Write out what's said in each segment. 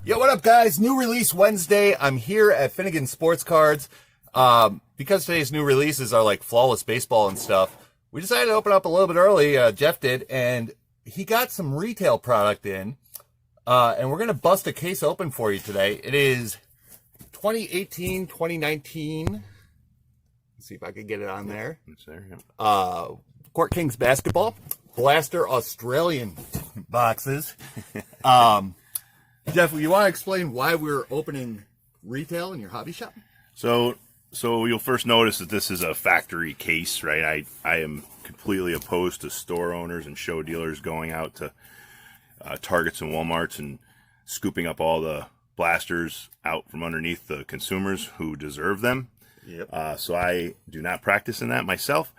Yo, what up, guys? New release Wednesday. I'm here at Finnigan Sports Cards. Because today's new releases are like flawless baseball and stuff, we decided to open up a little bit early. Jeff did, and he got some retail product in. And we're going to bust a case open for you today. It is 2018, 2019. Let's see if I can get it on there. It's there, yeah. Court Kings basketball. Blaster Australian boxes. Jeff, you want to explain why we're opening retail in your hobby shop? So you'll first notice that this is a factory case, right? I am completely opposed to store owners and show dealers going out to Targets and Walmarts and scooping up all the blasters out from underneath the consumers who deserve them. Yep. So I do not practice in that myself,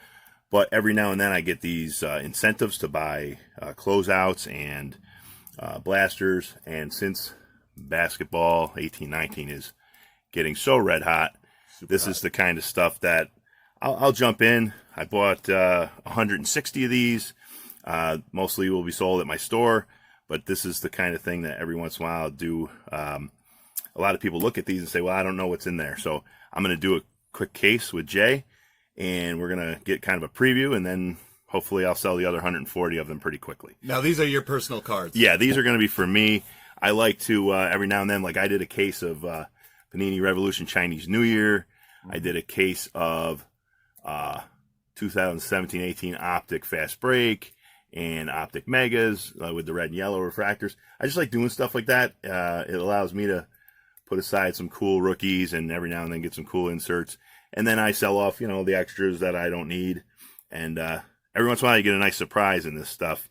but every now and then I get these incentives to buy closeouts and blasters, and since basketball 18-19 is getting so red hot, this is the kind of stuff that I'll jump in. I bought 160 of these. Mostly will be sold at my store, but this is the kind of thing that every once in a while I'll do. A lot of people look at these and say, well, I don't know what's in there. So I'm going to do a quick case with Jay, and we're going to get kind of a preview, and then hopefully I'll sell the other 140 of them pretty quickly. Now, these are your personal cards. Yeah, these are going to be for me. I like to, every now and then, like I did a case of Panini Revolution Chinese New Year. I did a case of 2017-18 Optic Fast Break and Optic Megas with the red and yellow refractors. I just like doing stuff like that. It allows me to put aside some cool rookies and every now and then get some cool inserts. And then I sell off, the extras that I don't need. And every once in a while you get a nice surprise in this stuff.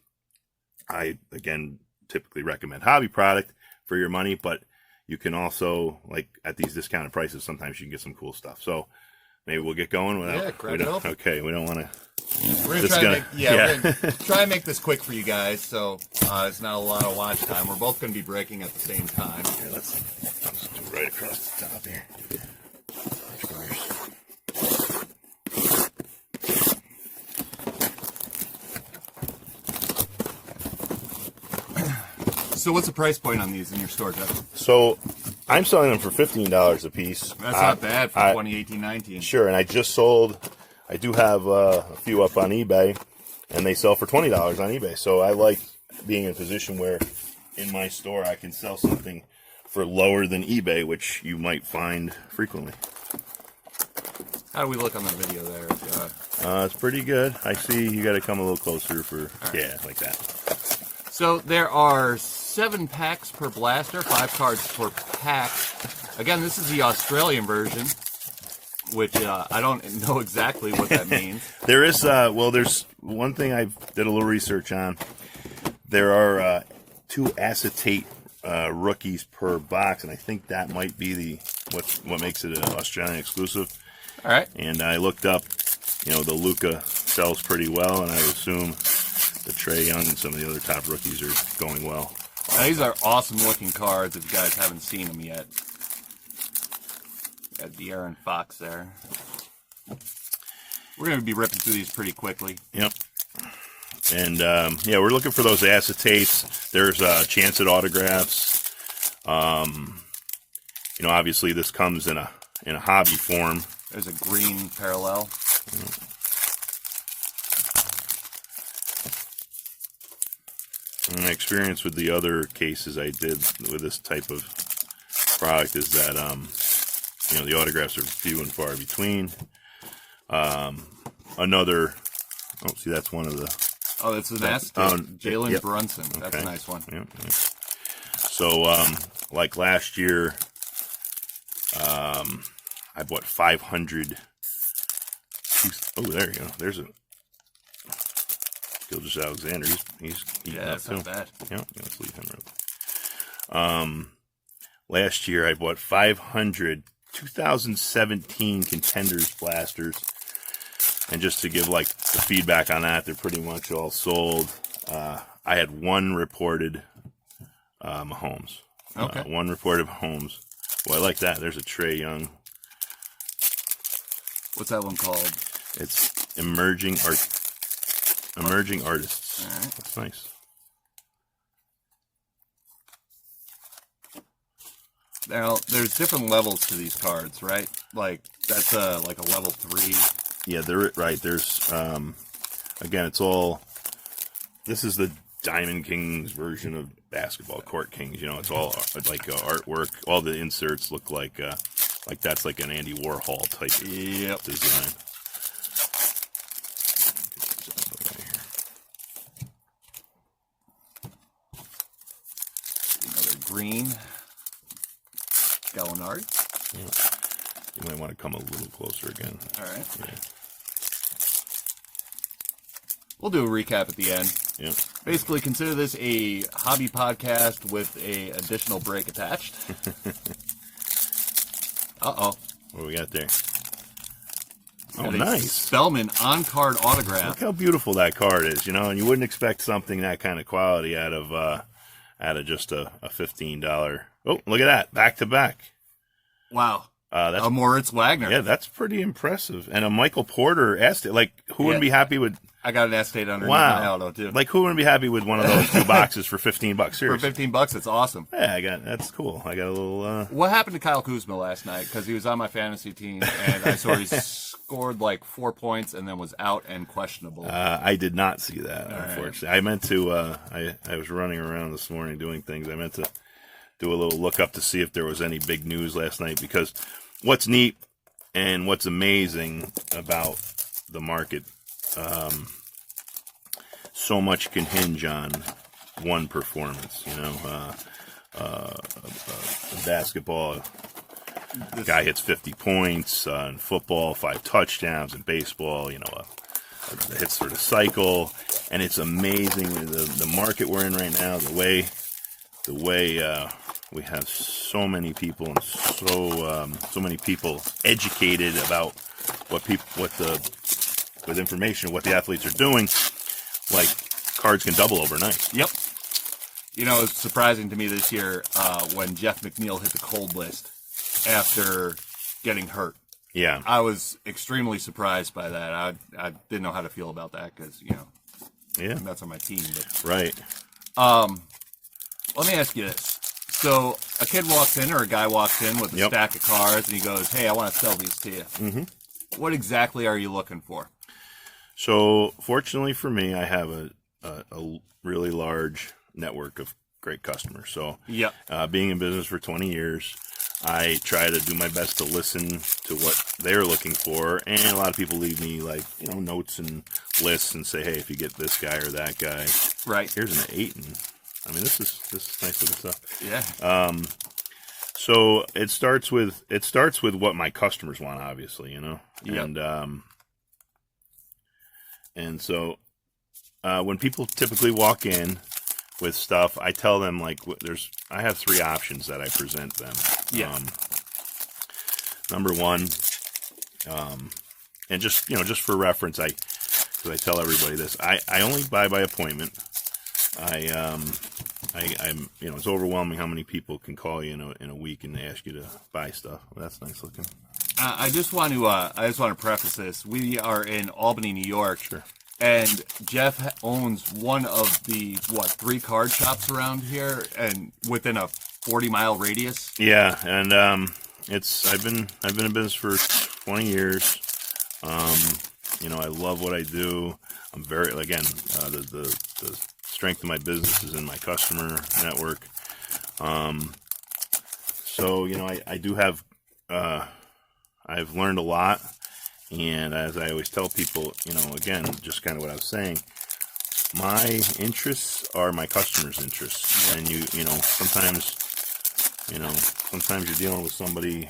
I, again, typically recommend hobby product for your money, but you can also, like at these discounted prices, sometimes you can get some cool stuff. So maybe we'll get going without. Crack it open. Okay, we don't want to. We're gonna try and make this quick for you guys, so it's not a lot of watch time. We're both gonna be breaking at the same time. Here, let's do right across the top here. So what's the price point on these in your store, Jeff? So I'm selling them for $15 a piece. That's not bad for 2018-19. Sure, and I just sold. I do have a few up on eBay, and they sell for $20 on eBay. So I like being in a position where in my store I can sell something for lower than eBay, which you might find frequently. How do we look on the video there? It's pretty good. I see you got to come a little closer for, right. Yeah, like that. So there are 7 packs per blaster, 5 cards per pack. Again, this is the Australian version, which I don't know exactly what that means. There is, there's one thing I did a little research on. There are 2 acetate rookies per box, and I think that might be what makes it an Australian exclusive. All right. And I looked up, the Luka sells pretty well, and I would assume the Trae Young and some of the other top rookies are going well. Now, these are awesome looking cards if you guys haven't seen them yet. Got the Aaron Fox there. We're going to be ripping through these pretty quickly. Yep. And, we're looking for those acetates. There's a chance at autographs. Obviously this comes in a hobby form. There's a green parallel. My experience with the other cases I did with this type of product is that, the autographs are few and far between. That's one of the... Oh, that's an acetate. Jalen yep. Brunson. That's okay. a nice one. Yep. So, like last year, I bought 500... Oh, there you go. There's a... Gilgeous-Alexander. He's that's not bad. Yeah, let's leave him real quick. Last year I bought 500 2017 Contenders blasters, and just to give like the feedback on that, they're pretty much all sold. I had one reported Mahomes. Okay. One reported Mahomes. Well, I like that. There's a Trae Young. What's that one called? It's Emerging Artists. All right. That's nice. Now, there's different levels to these cards, right? Like, that's like a level 3. Yeah, they're right. There's, again, it's all, this is the Diamond Kings version of basketball, Court Kings. You know, it's all like artwork. All the inserts look like that's like an Andy Warhol type design. Another green Gallinard. Yeah. You might want to come a little closer again. All right. Yeah. We'll do a recap at the end. Yeah. Basically, consider this a hobby podcast with a additional break attached. Uh-oh. What do we got there? Oh, Got a nice. Spellman on-card autograph. Look how beautiful that card is, you know, and you wouldn't expect something that kind of quality out of just a $15. Oh, look at that. Back to back. Wow. That's a Moritz Wagner. Yeah, that's pretty impressive. And a Michael Porter Estate. Like, who wouldn't be happy with... I got an Estate underneath my auto, too. Like, who wouldn't be happy with one of those 2 boxes for $15? Seriously. For $15, it's awesome. Yeah, that's cool. I got a little... What happened to Kyle Kuzma last night? Because he was on my fantasy team, and I saw he scored like 4 points and then was out and questionable. I did not see that, unfortunately. Right. I meant to... I was running around this morning doing things. I meant to do a little look up to see if there was any big news last night, because what's neat and what's amazing about the market, so much can hinge on one performance. You know, basketball, guy hits 50 points. In football, 5 touchdowns. In baseball, you know, hits through the cycle, and it's amazing the market we're in right now. The way we have so many people and so many people educated about with information, what the athletes are doing. Like, cards can double overnight. Yep. You know, it's surprising to me this year when Jeff McNeil hit the cold list after getting hurt. Yeah. I was extremely surprised by that. I didn't know how to feel about that because, you know, that's on my team. But, right. Let me ask you this. So a kid walks in or a guy walks in with a stack of cards and he goes, hey, I want to sell these to you. Mm-hmm. What exactly are you looking for? So fortunately for me, I have a really large network of great customers. So being in business for 20 years, I try to do my best to listen to what they're looking for. And a lot of people leave me, like, you know, notes and lists and say, hey, if you get this guy or that guy, here's an 8. And I mean, this is nice little stuff. Yeah. So it starts with what my customers want, obviously, you know. Yep. And so when people typically walk in with stuff, I tell them, like, I have 3 options that I present them. Yeah. Number 1, and just for reference, because I tell everybody this, I only buy by appointment. I'm it's overwhelming how many people can call you in a week and ask you to buy stuff. Well, that's nice looking. I just want to preface this. We are in Albany, New York. Sure. And Jeff owns one of the 3 card shops around here, and within a 40-mile radius. Yeah, and I've been in business for 20 years. I love what I do. I'm very, again, the strength of my business is in my customer network. So I do have I've learned a lot. And as I always tell people, again, just kind of what I was saying, my interests are my customers' interests. And sometimes you're dealing with somebody,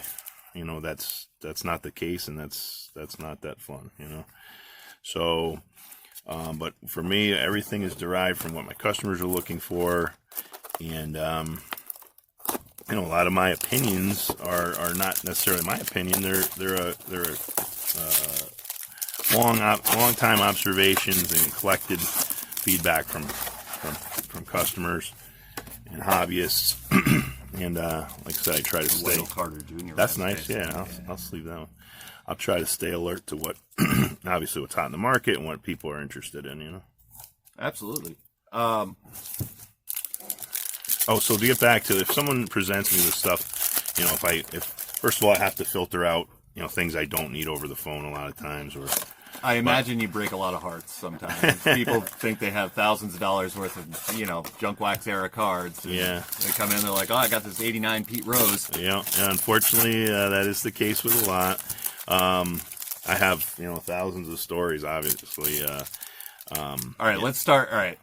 that's not the case, and that's not that fun, So, but for me, everything is derived from what my customers are looking for. And, a lot of my opinions are not necessarily my opinion. They're a long time observations and collected feedback from customers and hobbyists. And like I said, I try to stay. Wendell Carter Jr. That's nice. Yeah, I'll sleeve that one. I'll try to stay alert to what, obviously, what's hot in the market and what people are interested in. Absolutely. Oh, so to get back to, if someone presents me with stuff, if first of all, I have to filter out, things I don't need over the phone a lot of times, or I imagine you break a lot of hearts sometimes. People think they have thousands of dollars worth of, junk wax era cards. Yeah. They come in, they're like, oh, I got this 89 Pete Rose. Yeah, and unfortunately, that is the case with a lot. I have, thousands of stories, obviously. All right, let's start. All right.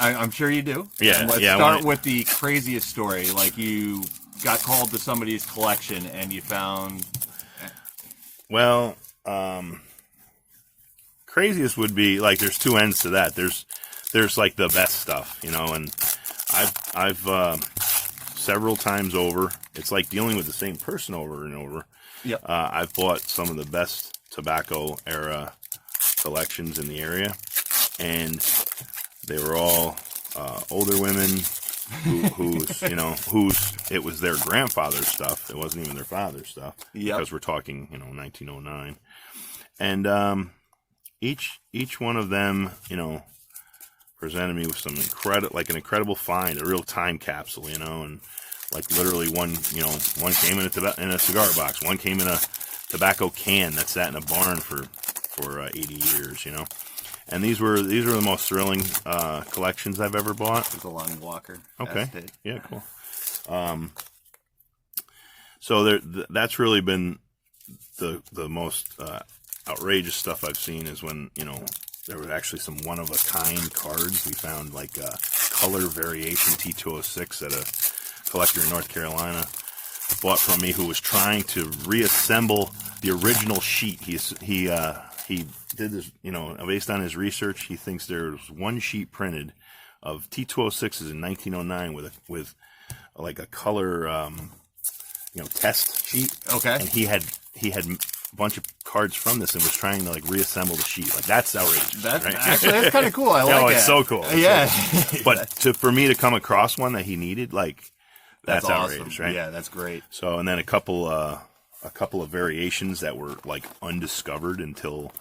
I'm sure you do. Yeah, and let's yeah, start with the craziest story. Like you got called to somebody's collection and you found... Well, craziest would be, like, there's two ends to that. There's like the best stuff, and I've several times over, it's like dealing with the same person over and over. Yep. I've bought some of the best tobacco era collections in the area, and they were all older women whose it was their grandfather's stuff. It wasn't even their father's stuff. Yep. Because we're talking 1909, and each one of them presented me with some an incredible find, a real time capsule, and like literally one came in a cigar box, one came in a tobacco can that sat in a barn for 80 years, And these were the most thrilling collections I've ever bought. It was a long walker. Okay. Yeah, cool. So that's really been the most outrageous stuff I've seen is when, there was actually some one-of-a-kind cards. We found like a color variation T206 at a collector in North Carolina bought from me, who was trying to reassemble the original sheet. He did this, based on his research. He thinks there was one sheet printed of T206s in 1909 with like a color, test sheet. Okay. And he had a bunch of cards from this and was trying to like reassemble the sheet. Like, that's outrageous. Right? Actually, that's kind of cool. I like it. It's so cool. Yeah. So cool. But for me to come across one that he needed, like, that's outrageous, awesome. right? Yeah, that's great. So, and then a couple of variations that were like undiscovered until,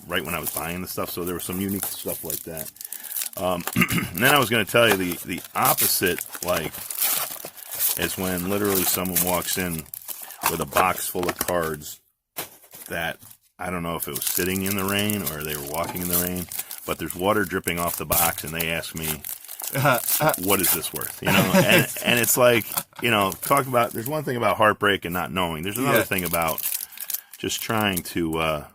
right when I was buying the stuff. So there was some unique stuff like that. And then I was going to tell you the opposite, like, is when literally someone walks in with a box full of cards that I don't know if it was sitting in the rain or they were walking in the rain, but there's water dripping off the box, and they ask me, what is this worth? And it's like, talk about, there's one thing about heartbreak and not knowing. There's another thing about just trying to,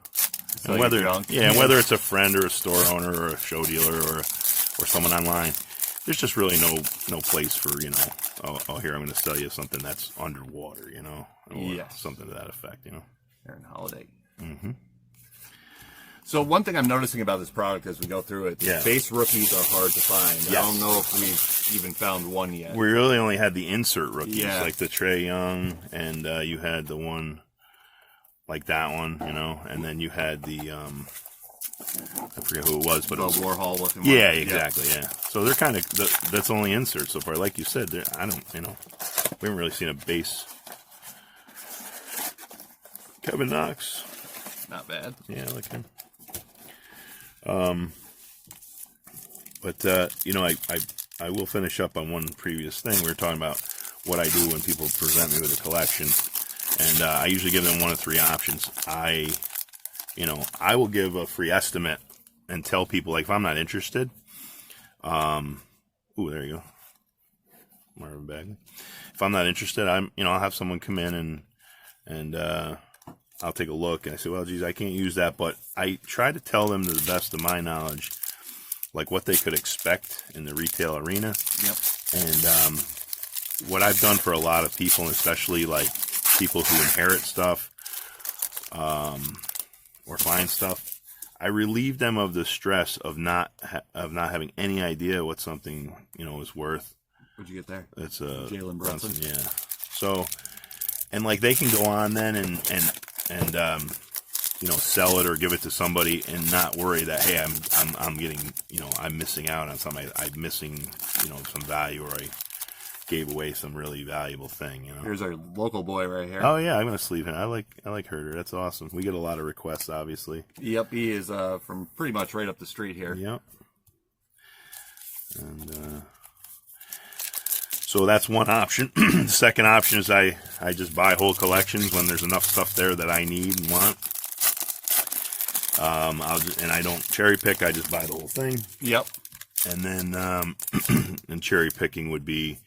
whether it's a friend or a store owner or a show dealer or someone online, there's just really no place for, here, I'm going to sell you something that's underwater, or something to that effect, They're in holiday. Mm-hmm. So one thing I'm noticing about this product as we go through it, Yeah. base rookies are hard to find. Yes. I don't know if we've even found one yet. We really only had the insert rookies, Yeah. like the Trey Young, and you had the one like that one, and then you had the I forget who it was, but the it was Warhol looking one. Yeah, exactly, yeah. So they're kind of that's only inserts so far. Like you said, I don't, we haven't really seen a base. Kevin Knox, Not bad. yeah, I like him. But I will finish up on one previous thing. We were talking about what I do when people present me with a collection, and I usually give them one of three options. I will give a free estimate and tell people, like, if I'm not interested, there you go, Marvin Bagley. If I'm not interested, I'll have someone come in and I'll take a look, and I say, well, geez, I can't use that, but I try to tell them to the best of my knowledge, like, what they could expect in the retail arena. Yep. And what I've done for a lot of people, and especially like people who inherit stuff, or find stuff, I relieve them of the stress of not having any idea what something is worth. What'd you get there? It's Jalen Brunson. Yeah. So, and like they can go on then and sell it or give it to somebody and not worry that, hey, I'm getting, I'm missing out on something. I'm missing some value, or I gave away some really valuable thing. Here's our local boy right here. Oh yeah, I'm gonna sleeve him. I like Herder. That's awesome. We get a lot of requests, obviously. Yep, he is from pretty much right up the street here. Yep. And So that's one option. The second option is I just buy whole collections when there's enough stuff there that I need and want. And I don't cherry pick. I just buy the whole thing. Yep. And then and cherry picking would be,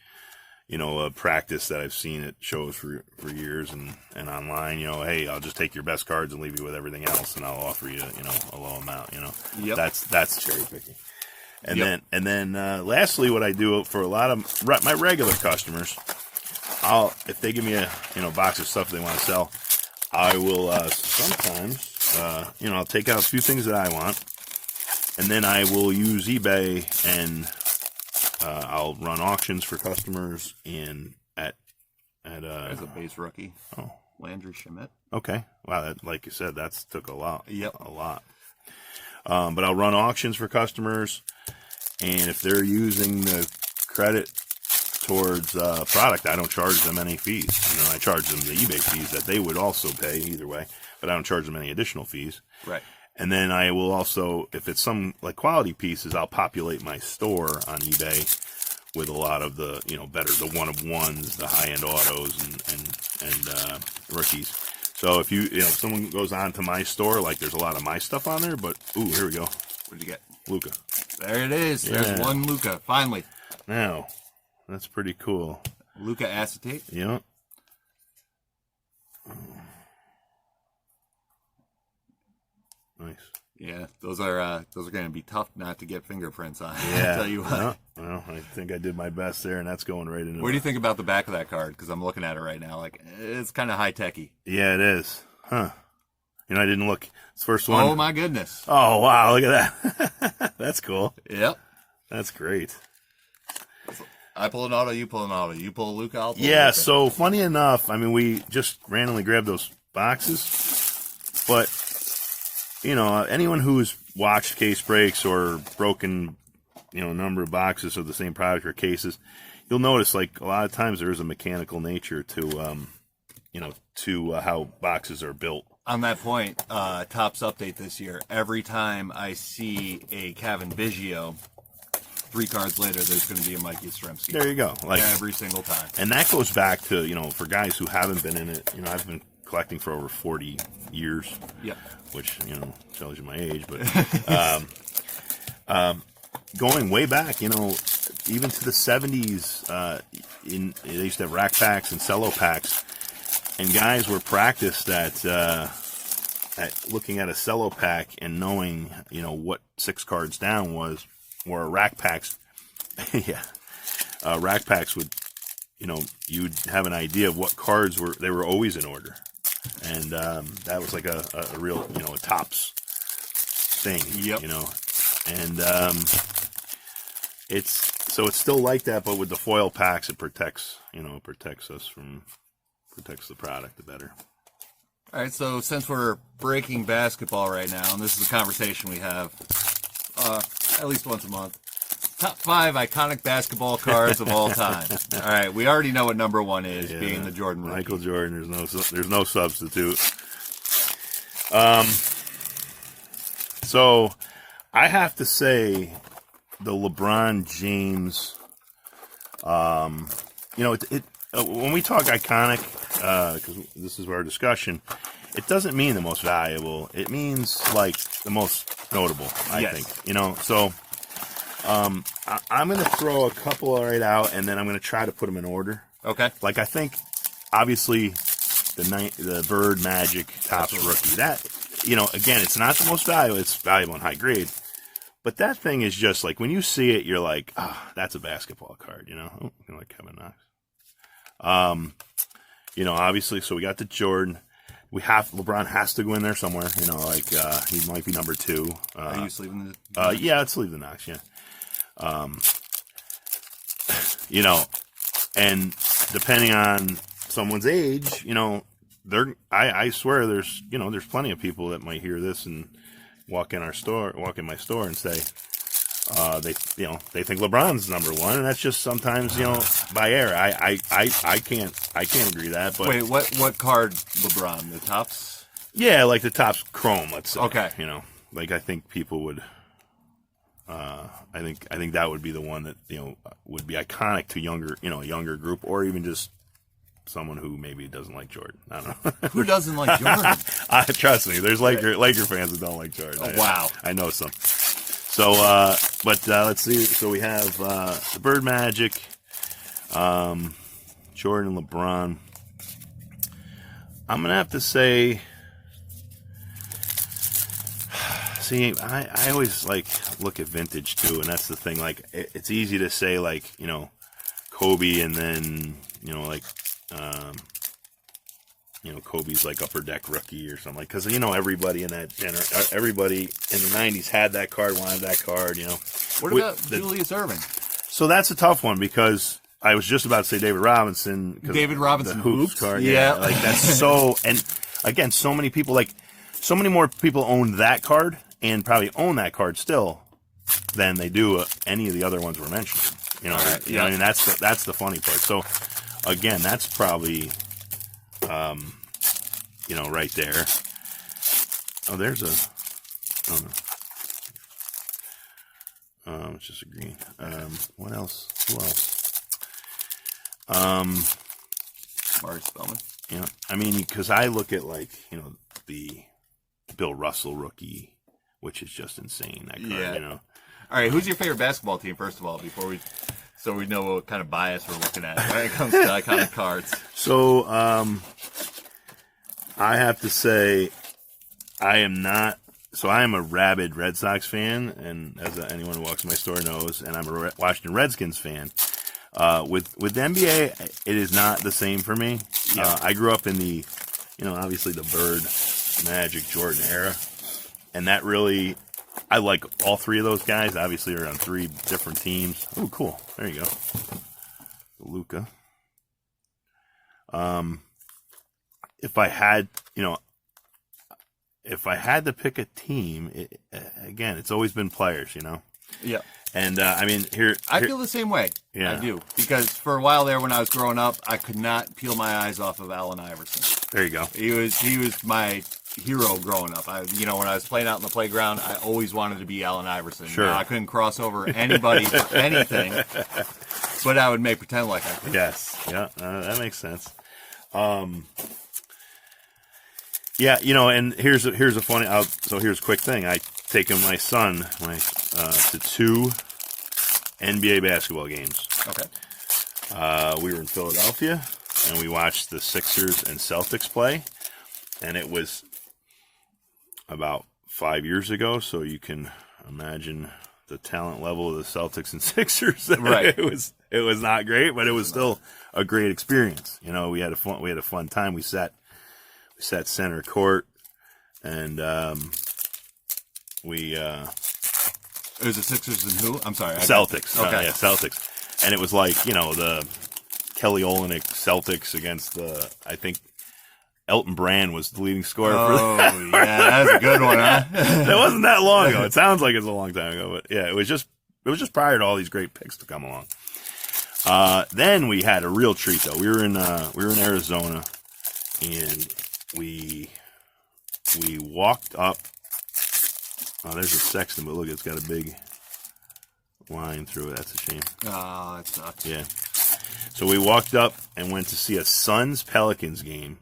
a practice that I've seen at shows for years and online. Hey, I'll just take your best cards and leave you with everything else, and I'll offer you, a low amount. Yep. That's cherry picking. And then lastly, what I do for a lot of my regular customers, if they give me a box of stuff they want to sell, I will sometimes I'll take out a few things that I want, and then I will use eBay and I'll run auctions for customers There's a base rookie. Oh, Landry Schmidt. Okay. Wow, that, like you said, that's took a lot. Yep. A lot. But I'll run auctions for customers, and if they're using the credit towards product, I don't charge them any fees. I charge them the eBay fees that they would also pay either way, but I don't charge them any additional fees. Right. And then I will also, if it's some like quality pieces, I'll populate my store on eBay with a lot of the, better, the one-of-ones, the high-end autos and rookies. So if if someone goes on to my store, like there's a lot of my stuff on there, but, ooh, here we go. What did you get? Luca. There it is. Yeah. There's one Luca, finally. Now, that's pretty cool. Luca acetate? Yeah. Nice. Yeah, those are going to be tough not to get fingerprints on. Yeah. I'll tell you what. Well, I think I did my best there, and that's going right into. What do you think about the back of that card? Because I'm looking at it right now. Like, it's kind of high-techy. Yeah, it is. Huh. I didn't look. It's the first one. Oh, my goodness. Oh, wow. Look at that. That's cool. Yep. That's great. I pull an auto, you pull an auto. You pull a Luca, I'll pull a Yeah, Luca. so funny enough, we just randomly grabbed those boxes, but, anyone who's watched case breaks or broken, a number of boxes of the same product or cases, you'll notice, like, a lot of times there is a mechanical nature to, how boxes are built. On that point, Topps update this year, every time I see a Kevin Biggio, 3 cards later, there's going to be a Mikey Yastrzemski. There you go. Like every single time. And that goes back to, for guys who haven't been in it, I've been collecting for over 40 years. Yep. Which, tells you my age, but going way back, even to the 70s, they used to have rack packs and cello packs, and guys were practiced at looking at a cello pack and knowing, what 6 cards down was, or rack packs. Yeah. Rack packs would, you'd have an idea of what cards they were always in order. And that was like a real, a Topps thing. Yep. And it's still like that, but with the foil packs, it protects the product the better. All right, so since we're breaking basketball right now, and this is a conversation we have at least once a month, top 5 iconic basketball cards of all time. All right, we already know what number 1 is, being the Jordan rookie. Michael Jordan. There's no substitute. So I have to say the LeBron James. When we talk iconic, because this is our discussion, it doesn't mean the most valuable. It means like the most notable, I think. So I'm going to throw a couple right out, and then I'm going to try to put them in order. Okay. Like, I think, obviously, the Bird Magic Topps rookie. That, again, it's not the most valuable. It's valuable and high grade. But that thing is just like, when you see it, you're like, that's a basketball card, Oh, like Kevin Knox. Obviously, so we got the Jordan. LeBron has to go in there somewhere, he might be number 2. Are you sleeping yeah, let's leave the Knox, yeah. And depending on someone's age, I swear there's plenty of people that might hear this and walk in my store and say, they think LeBron's number 1, and that's just sometimes, by error. I can't agree with that, but. Wait, what card LeBron? The Topps? Yeah, like the Topps Chrome, let's say. Okay. I think people would. I think that would be the one that would be iconic to a younger group, or even just someone who maybe doesn't like Jordan. I don't know. Who doesn't like Jordan? Trust me, there's Laker fans that don't like Jordan. Oh, wow. I know some. So, let's see. So we have the Bird Magic, Jordan, LeBron. I'm gonna have to say. See, I always look at vintage too, and that's the thing. It's easy to say Kobe, and then Kobe's Upper Deck rookie or something, because everybody in that everybody in the '90s had that card, wanted that card. What about Julius Erving? So that's a tough one, because I was just about to say David Robinson. David Robinson the hoops card, yeah. That's so. And again, so many people so many more people own that card, and probably own that card still, than they do any of the other ones we're mentioning. Right, yeah. I mean, that's the funny part. So, again, that's probably, right there. Oh, there's it's just a green. What else? Who else? Marty Spellman. Yeah, I mean, because I look at the Bill Russell rookie, which is just insane. That card, All right, who's your favorite basketball team, first of all, so we know what kind of bias we're looking at when it comes to iconic cards? So, I have to say, I am a rabid Red Sox fan, and as anyone who walks in my store knows, and I'm a Washington Redskins fan. With the NBA, it is not the same for me. Yeah. I grew up in the, obviously the Bird, Magic, Jordan era, and that really, I like all three of those guys. Obviously, are on three different teams. Oh, cool! There you go, Luka. If I had, to pick a team, again, it's always been players, Yeah. And I mean, I feel the same way. Yeah. I do, because for a while there, when I was growing up, I could not peel my eyes off of Allen Iverson. There you go. He was my hero growing up. When I was playing out in the playground, I always wanted to be Allen Iverson. Sure. I couldn't cross over anybody for anything, but I would make pretend like I could. Yes. Yeah. That makes sense. Yeah. And here's a funny. So here's a quick thing. I taken my son to 2 NBA basketball games. Okay. We were in Philadelphia, and we watched the Sixers and Celtics play, and it was about 5 years ago, so you can imagine the talent level of the Celtics and Sixers. Right. It was not great, but it was still a great experience. We had a fun time. We sat center court, and It was the Sixers and who? I'm sorry. Celtics. Okay. Celtics. And it was the Kelly Olynyk Celtics against I think Elton Brand was the leading scorer for that. Oh, yeah, that was a good one, huh? It wasn't that long ago. It sounds like it's a long time ago, but yeah, it was just prior to all these great picks to come along. Then we had a real treat though. We were in Arizona, and we walked up. Oh, there's a Sexton, but look, it's got a big line through it. That's a shame. Oh, that sucks. Yeah. So we walked up and went to see a Suns-Pelicans game.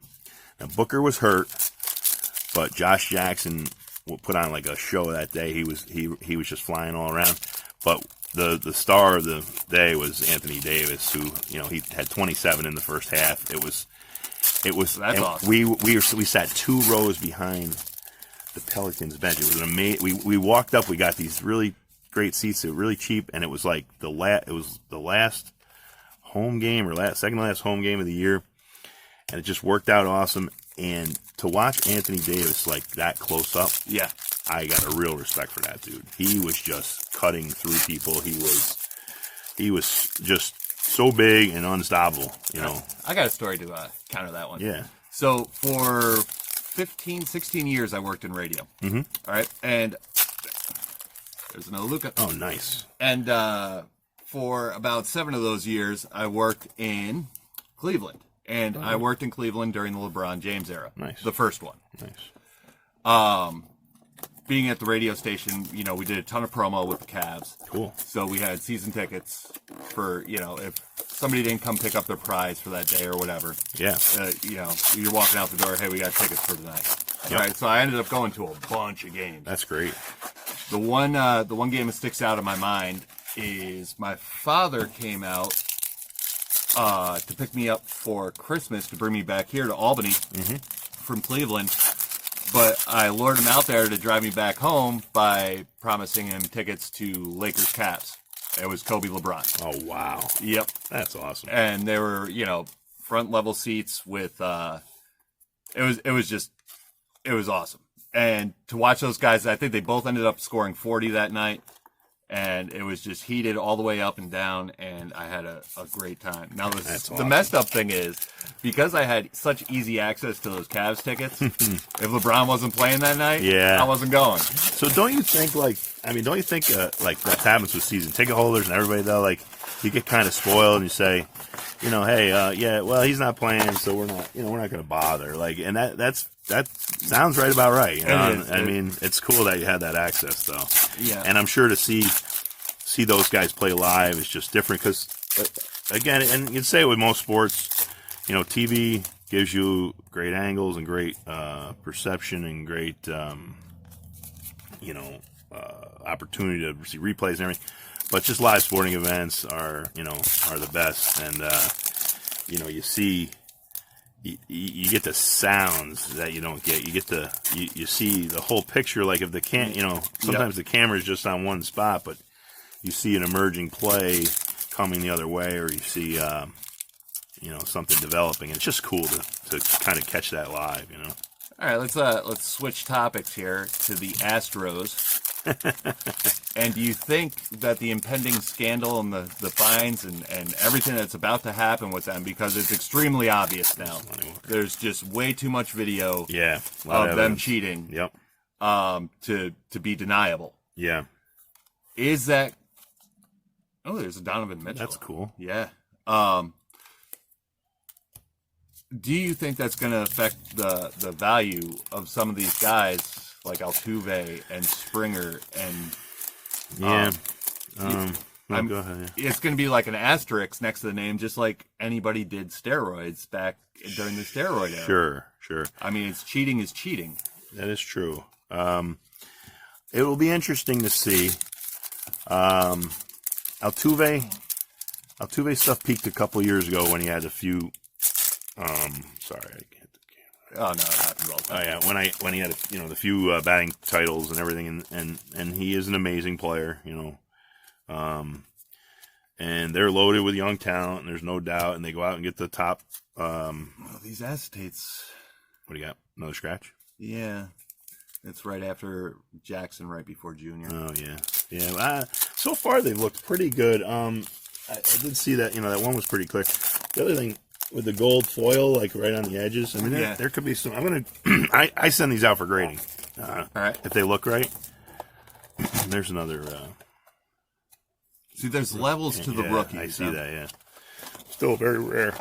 Now, Booker was hurt, but Josh Jackson put on a show that day. He was just flying all around. But the star of the day was Anthony Davis, who he had 27 in the first half. It was. That's awesome. We sat 2 rows behind the Pelicans bench. It was an amazing. We walked up. We got these really great seats. They were really cheap, and it was the last home game or second to last home game of the year, and it just worked out awesome. And to watch Anthony Davis that close up, yeah, I got a real respect for that dude. He was just cutting through people. He was just so big and unstoppable. I got a story to counter that one. Yeah. So for 15, 16 years, I worked in radio. Mm-hmm. All right, and there's another Luka. Oh, nice. And for about 7 of those years, I worked in Cleveland. And I worked in Cleveland during the LeBron James era. Nice. The first one. Nice. being at the radio station, you know, we did a ton of promo with the Cavs. Cool. So we had season tickets for, you know, if somebody didn't come pick up their prize for that day or whatever. Yeah. You know, you're walking out the door, hey, we got tickets for tonight. Yep. Right. So I ended up going to a bunch of games. That's great. The one game that sticks out in my mind is my father came out to pick me up for Christmas to bring me back here to Albany from Cleveland. But I lured him out there to drive me back home by promising him tickets to Lakers Cavs. It was Kobe LeBron. Oh, wow. Yep. That's awesome. And they were, you know, front level seats with it was awesome. And to watch those guys, I think they both ended up scoring 40 that night. And it was just heated all the way up and down, and I had a great time. Now, the messed up thing is, because I had such easy access to those Cavs tickets, if LeBron wasn't playing that night, I wasn't going. So don't you think, like that happens with season ticket holders and everybody, though, like, you get kind of spoiled and you say, you know, hey, well, he's not playing, so we're not going to bother. Like, and that sounds right about right. You know? I mean, it's cool that you had that access, though. Yeah. And I'm sure to see those guys play live is just different because, again, and you'd say with most sports, you know, TV gives you great angles and great perception and great, opportunity to see replays and everything. But just live sporting events are the best, and you see. You get the sounds that you don't get. You get you see the whole picture. Like if sometimes the camera is just on one spot, but you see an emerging play coming the other way, or you see something developing. And it's just cool to kind of catch that live. You know. All right, let's switch topics here to the Astros. And do you think that the impending scandal and the fines and everything that's about to happen with them, because it's extremely obvious now, there's just way too much video of them cheating to be deniable. Yeah. Is that... Oh, there's a Donovan Mitchell. That's cool. Yeah. Do you think that's going to affect the value of some of these guys like Altuve and Springer and go ahead. It's going to be like an asterisk next to the name, just like anybody did steroids back during the steroid era. Sure. I mean, cheating is cheating. That is true. It will be interesting to see. Altuve stuff peaked a couple years ago when he had a few. Sorry, I can't. Oh no, it happens all the time. Oh yeah, when he had the few batting titles and everything, and he is an amazing player, and they're loaded with young talent, and there's no doubt, and they go out and get the top. These acetates. What do you got? Another scratch? Yeah, it's right after Jackson, right before Junior. Oh yeah. So far they've looked pretty good. I did see that that one was pretty clear. The other thing. With the gold foil, like right on the edges. I mean, there could be some. I'm gonna. I send these out for grading. All right. If they look right. There's another. See, there's levels to the rookies. I see that. Yeah. Still very rare,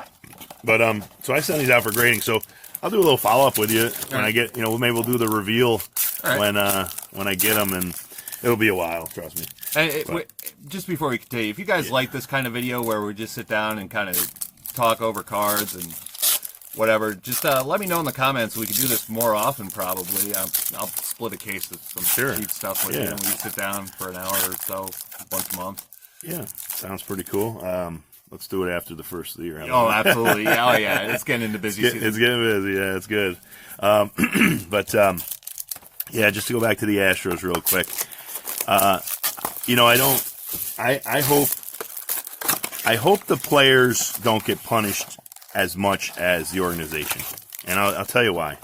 but so I send these out for grading. So I'll do a little follow up with you when I get. Maybe we'll do the reveal when I get them, and it'll be a while. Trust me. And just before we continue, if you guys like this kind of video where we just sit down and kind of talk over cards and whatever, just let me know in the comments. We can do this more often, probably. I'll split a case of some cheap stuff with you, and we sit down for an hour or so once a month. Yeah, sounds pretty cool. Let's do it after the first of the year. Oh, absolutely. Oh, yeah. It's getting into busy season. It's getting busy. Yeah, it's good. But just to go back to the Astros real quick. I hope the players don't get punished as much as the organization. And I'll tell you why.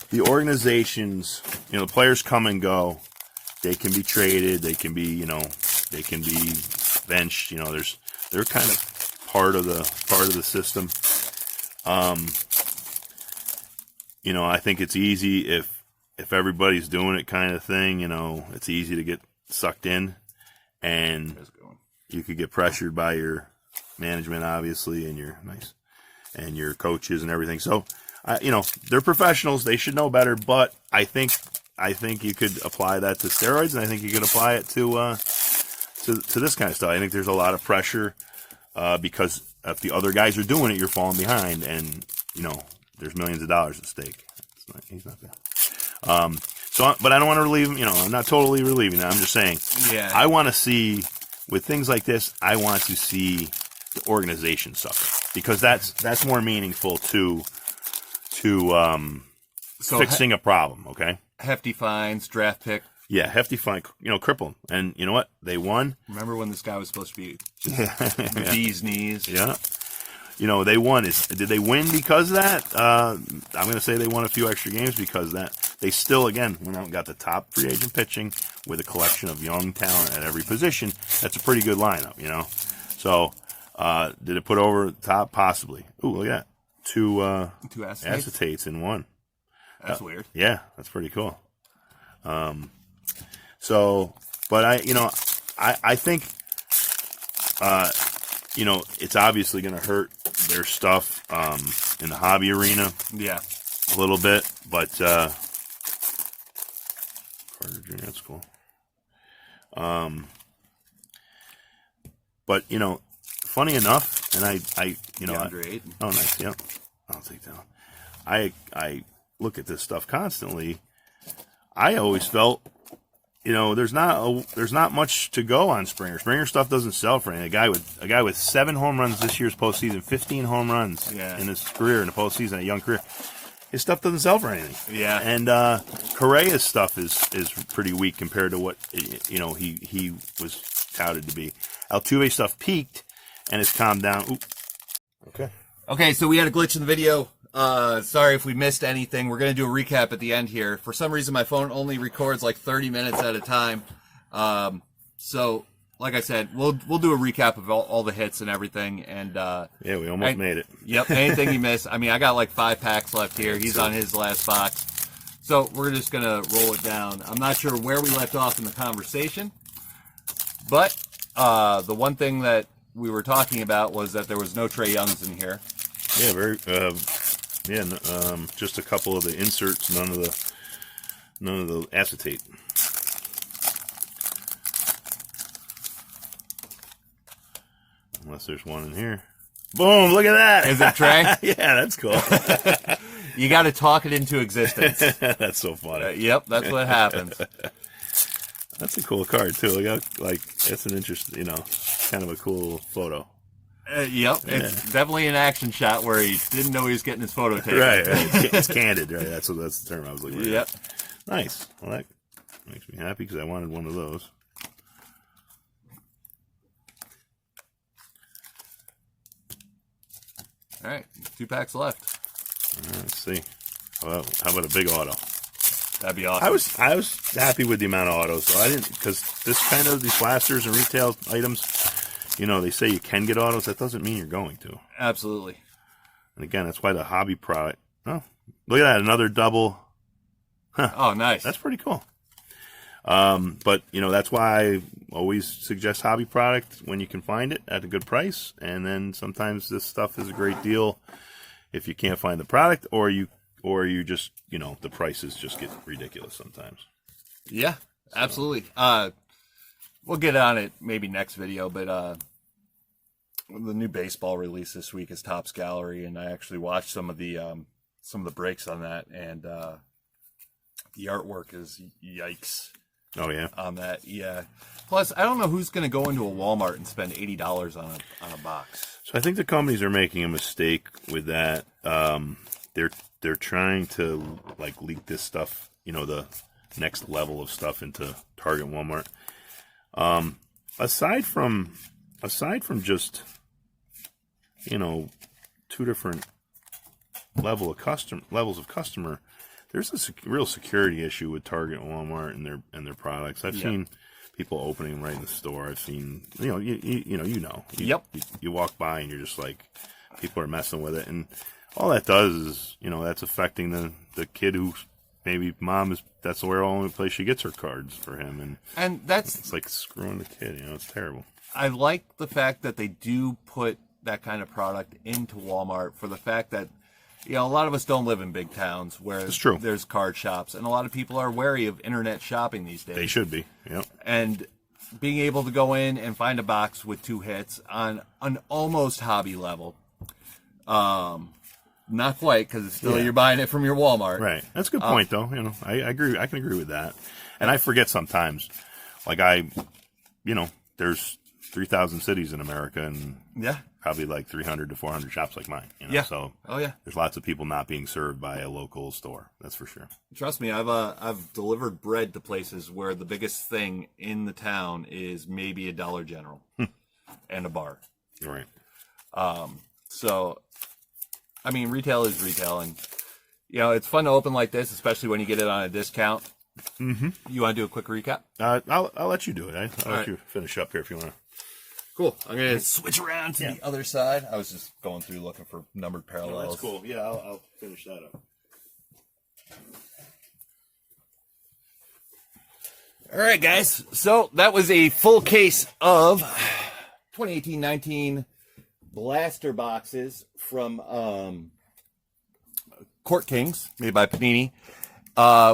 The organizations, the players come and go. They can be traded. They can be, they can be benched. They're kind of part of the system. I think it's easy if everybody's doing it kind of thing, it's easy to get sucked in, and you could get pressured by your management, obviously, and your coaches and everything. So, they're professionals. They should know better. But I think I think you could apply that to steroids, and I think you could apply it to this kind of stuff. I think there's a lot of pressure because if the other guys are doing it, you're falling behind, and there's millions of dollars at stake. He's not bad. But I don't want to relieve him. I'm not totally relieving that. I'm just saying. Yeah. I want to see with things like this. I want to see the organization suffer because that's more meaningful to fixing a problem. Okay. Hefty fines, draft pick. Yeah, hefty fine. Cripple them. And you know what? They won. Remember when this guy was supposed to be just D's knees? Yeah. They won. Did they win because of that? I'm going to say they won a few extra games because of that. They still, again, went out and got the top free agent pitching with a collection of young talent at every position. That's a pretty good lineup, So, did it put over the top? Possibly. Ooh, look at that. Two acetates in one. That's weird. Yeah, that's pretty cool. But I think, it's obviously going to hurt their stuff in the hobby arena. Yeah. A little bit, but Carter Jr., that's cool. But funny enough, and I oh nice, yeah, I'll take that one. I look at this stuff constantly. I always felt, there's not much to go on Springer. Springer stuff doesn't sell for anything. A guy with 7 home runs this year's postseason, 15 home runs in his career in the postseason, a young career. His stuff doesn't sell for anything. Yeah. And Correa's stuff is pretty weak compared to what he was touted to be. Altuve's stuff peaked and has calmed down. Ooh. Okay, so we had a glitch in the video. Sorry if we missed anything. We're going to do a recap at the end here. For some reason, my phone only records like 30 minutes at a time. So, like I said, we'll do a recap of all the hits and everything. And yeah, we almost made it. Yep, anything you missed. I mean, I got like 5 packs left here. He's on his last box. So we're just going to roll it down. I'm not sure where we left off in the conversation. But the one thing that we were talking about was that there was no Trae Youngs in here. Yeah, very... just a couple of the inserts, none of the acetate. Unless there's one in here. Boom! Look at that. Is it Trae? Yeah, that's cool. You got to talk it into existence. That's so funny. Yep, that's what happens. That's a cool card too. Look how, it's an interesting, kind of a cool photo. Yep, it's definitely an action shot where he didn't know he was getting his photo taken. Right. It's candid, right? That's the term I was looking for. Yep. Nice. Well, that makes me happy because I wanted one of those. All right, 2 packs left. All right, let's see. Well, how about a big auto? That'd be awesome. I was happy with the amount of autos, so I didn't, because this kind of these blasters and retail items. They say you can get autos. That doesn't mean you're going to. Absolutely. And again, that's why the hobby product. Oh, look at that. Another double. Huh. Oh, nice. That's pretty cool. But, that's why I always suggest hobby product when you can find it at a good price. And then sometimes this stuff is a great deal if you can't find the product or you just, the prices just get ridiculous sometimes. Yeah, absolutely. We'll get on it maybe next video, but the new baseball release this week is Topps Gallery, and I actually watched some of the breaks on that, and the artwork is yikes. Oh yeah, on that, yeah. Plus, I don't know who's going to go into a Walmart and spend $80 on a box. So I think the companies are making a mistake with that. They're trying to leak this stuff, the next level of stuff into Target, Walmart. Aside from just, 2 different levels of customer, there's a real security issue with Target and Walmart and their products. I've seen people opening them right in the store. I've seen, you walk by and you're just like, people are messing with it, and all that does is, that's affecting the kid who maybe that's the only place she gets her cards for him, and that's it's like screwing the kid. It's terrible. I like the fact that they do put that kind of product into Walmart for the fact that a lot of us don't live in big towns where It's true. there's card shops, and a lot of people are wary of internet shopping these days. They should be. Yep. And being able to go in and find a box with 2 hits on an almost hobby level, not quite, because it's still you're buying it from your Walmart. Right. That's a good point, though. I agree. I can agree with that. And I forget sometimes, like there's 3,000 cities in America, and probably like 300 to 400 shops like mine. So there's lots of people not being served by a local store. That's for sure. Trust me, I've delivered bread to places where the biggest thing in the town is maybe a Dollar General and a bar. Right. So, I mean, retail is retail, and it's fun to open like this, especially when you get it on a discount. Mm-hmm. You want to do a quick recap? I'll let you do it. I'll let you finish up here if you want to. Cool. I'm going to switch around to the other side. I was just going through looking for numbered parallels. Oh, that's cool. Yeah, I'll finish that up. All right, guys. So that was a full case of 2018-19 blaster boxes from Court Kings, made by Panini.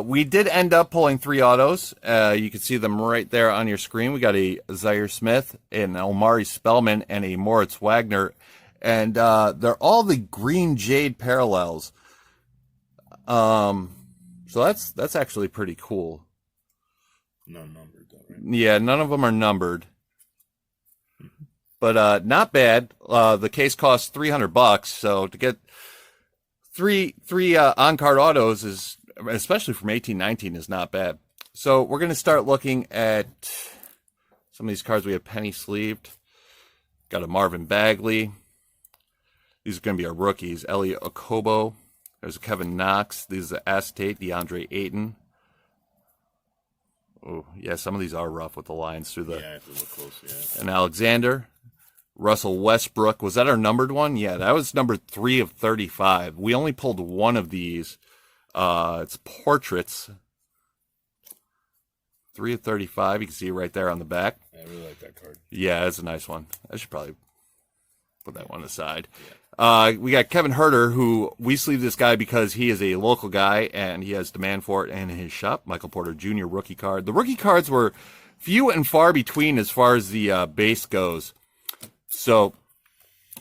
We did end up pulling 3 autos. You can see them right there on your screen. We got a Zaire Smith, an Omari Spellman, and a Moritz Wagner. And they're all the green jade parallels. So that's actually pretty cool. None numbered, though, right? Yeah, none of them are numbered. But not bad. The case costs $300, so to get three on-card autos is, especially from 18-19, is not bad. So we're going to start looking at some of these cards. We have penny sleeved. Got a Marvin Bagley. These are going to be our rookies. Elliot Okobo. There's a Kevin Knox. These are the acetate, DeAndre Ayton. Oh, yeah, some of these are rough with the lines through the... Yeah, I have to look close, And Alexander. Russell Westbrook. Was that our numbered one? Yeah, that was number 3 of 35. We only pulled one of these. It's portraits. 3 of 35. You can see it right there on the back. I really like that card. Yeah, it's a nice one. I should probably put that one aside. Yeah. We got Kevin Herter, who we sleeve this guy because he is a local guy and he has demand for it in his shop. Michael Porter Jr. rookie card. The rookie cards were few and far between as far as the base goes. So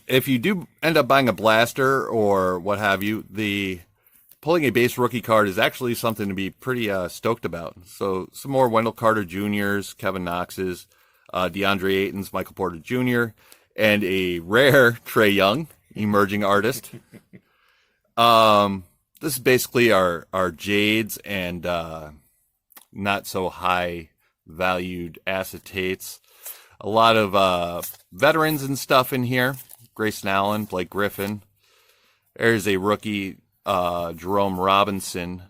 if you do end up buying a blaster or what have you, pulling a base rookie card is actually something to be pretty stoked about. So some more Wendell Carter Jr.'s, Kevin Knox's, DeAndre Ayton's, Michael Porter Jr., and a rare Trae Young, emerging artist. This is basically our Jades and not so high valued acetates. A lot of veterans and stuff in here. Grayson Allen, Blake Griffin. There's a rookie, Jerome Robinson.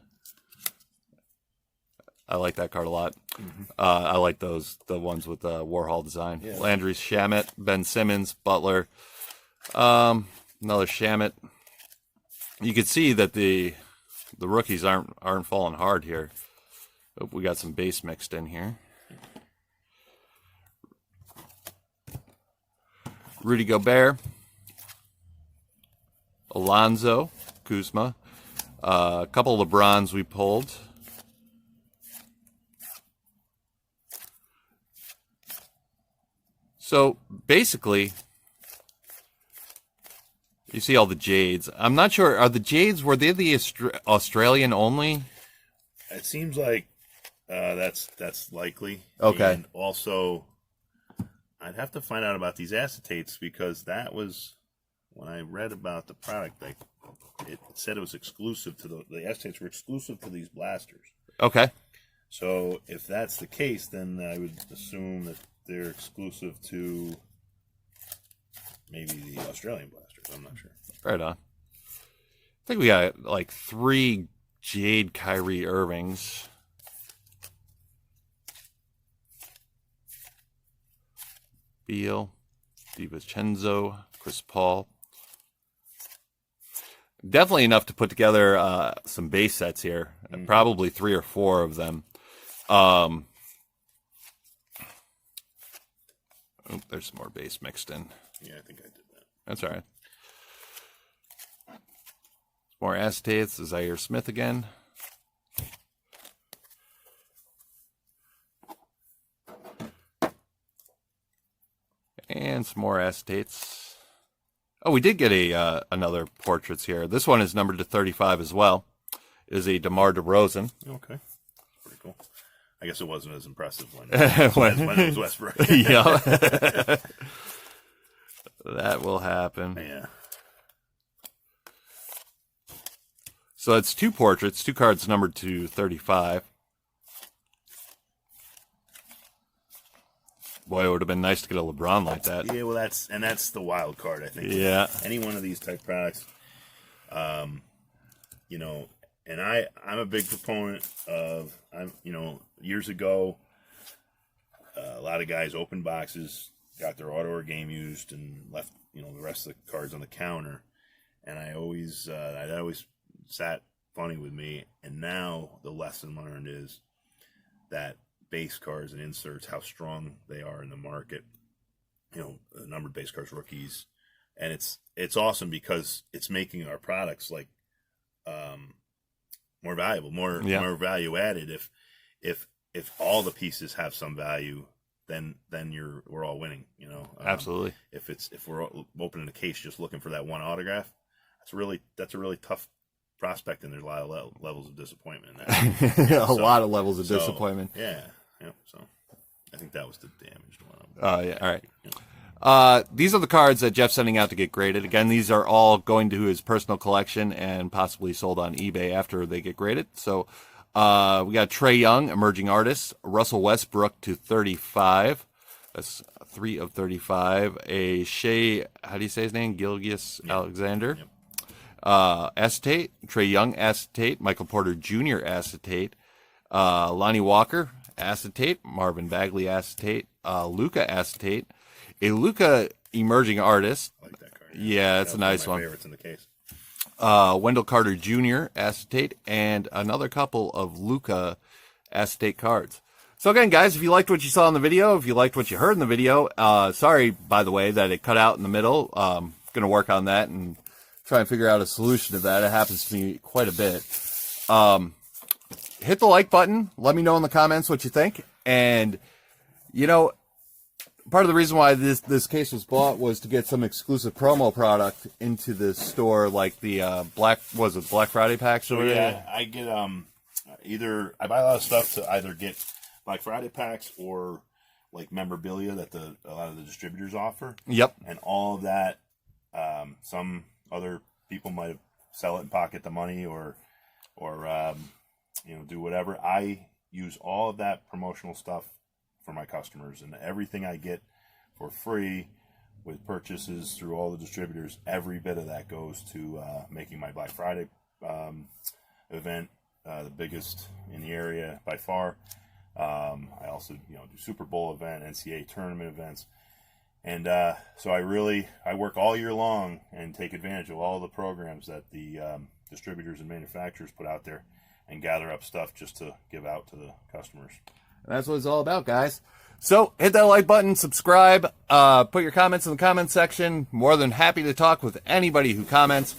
I like that card a lot. Mm-hmm. I like the ones with the Warhol design. Yeah. Landry Shamet, Ben Simmons, Butler. Another Shamet. You can see that the rookies aren't falling hard here. Oh, we got some base mixed in here. Rudy Gobert, Alonzo, Kuzma, a couple of LeBrons we pulled. So basically, you see all the Jades. I'm not sure, are the Jades, were they the Australian only? It seems like that's likely. Okay. And also, I'd have to find out about these acetates because that was, when I read about the product, it said it was exclusive to the acetates were exclusive to these blasters. Okay. So if that's the case, then I would assume that they're exclusive to maybe the Australian blasters. I'm not sure. Right on. I think we got like 3 Jade Kyrie Irvings. Beal, DiVincenzo, Chris Paul. Definitely enough to put together some base sets here. Mm-hmm. Probably 3 or 4 of them. Oh, there's some more base mixed in. Yeah, I think I did that. That's all right. More acetates. Zaire Smith again. And some more acetates. Oh, we did get a another portraits here. This one is numbered to 35 as well. It is a DeMar DeRozan. Okay. Pretty cool. I guess it wasn't as impressive when it was Westbrook. Yeah. That will happen. Yeah. So it's 2 portraits, 2 cards numbered to 35. Boy, it would have been nice to get a LeBron like that. Yeah, well, that's the wild card, I think. Yeah. Any one of these type products, you know, and I'm a big proponent of, years ago, a lot of guys opened boxes, got their auto game used, and left, the rest of the cards on the counter. And that always sat funny with me. And now the lesson learned is that base cards and inserts, how strong they are in the market, numbered base cards, rookies, and it's awesome because it's making our products like more valuable, more value added. If all the pieces have some value, then we're all winning. Absolutely. If we're opening a case just looking for that one autograph, that's a really tough prospect, and there's a lot of levels of disappointment in that. A lot of levels of disappointment. Yeah. So I think that was the damaged one. Yeah. All right. Yeah. These are the cards that Jeff's sending out to get graded. Again, these are all going to his personal collection and possibly sold on eBay after they get graded. So we got Trae Young, emerging artist, Russell Westbrook to 35. That's 3 of 35. A Shea, how do you say his name? Gilgeous Alexander. Yep. Acetate, Trae Young acetate, Michael Porter Jr. acetate, Lonnie Walker acetate, Marvin Bagley acetate, Luka acetate, a Luka emerging artist. I like that card. Yeah, that's a nice one. Favorites in the case. Wendell Carter Jr. acetate, and another couple of Luka acetate cards. So again, guys, if you liked what you saw in the video, if you liked what you heard in the video, sorry, by the way, that it cut out in the middle. Going to work on that and try and figure out a solution to that. It happens to me quite a bit. Hit the like button. Let me know in the comments what you think. And, part of the reason why this case was bought was to get some exclusive promo product into the store, like the Black Friday packs? So yeah, I get I buy a lot of stuff to either get Black Friday packs or like memorabilia that a lot of the distributors offer. Yep. And all of that, some other people might sell it and pocket the money or do whatever. I use all of that promotional stuff for my customers, and everything I get for free with purchases through all the distributors, every bit of that goes to making my Black Friday event the biggest in the area by far. I also do Super Bowl event, NCAA tournament events. And so I work all year long and take advantage of all the programs that the distributors and manufacturers put out there and gather up stuff just to give out to the customers. And that's what it's all about, guys. So hit that like button, subscribe, put your comments in the comment section. More than happy to talk with anybody who comments.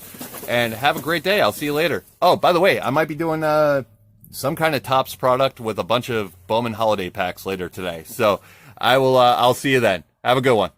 And have a great day. I'll see you later. Oh, by the way, I might be doing some kind of Topps product with a bunch of Bowman holiday packs later today. So I'll see you then. Have a good one.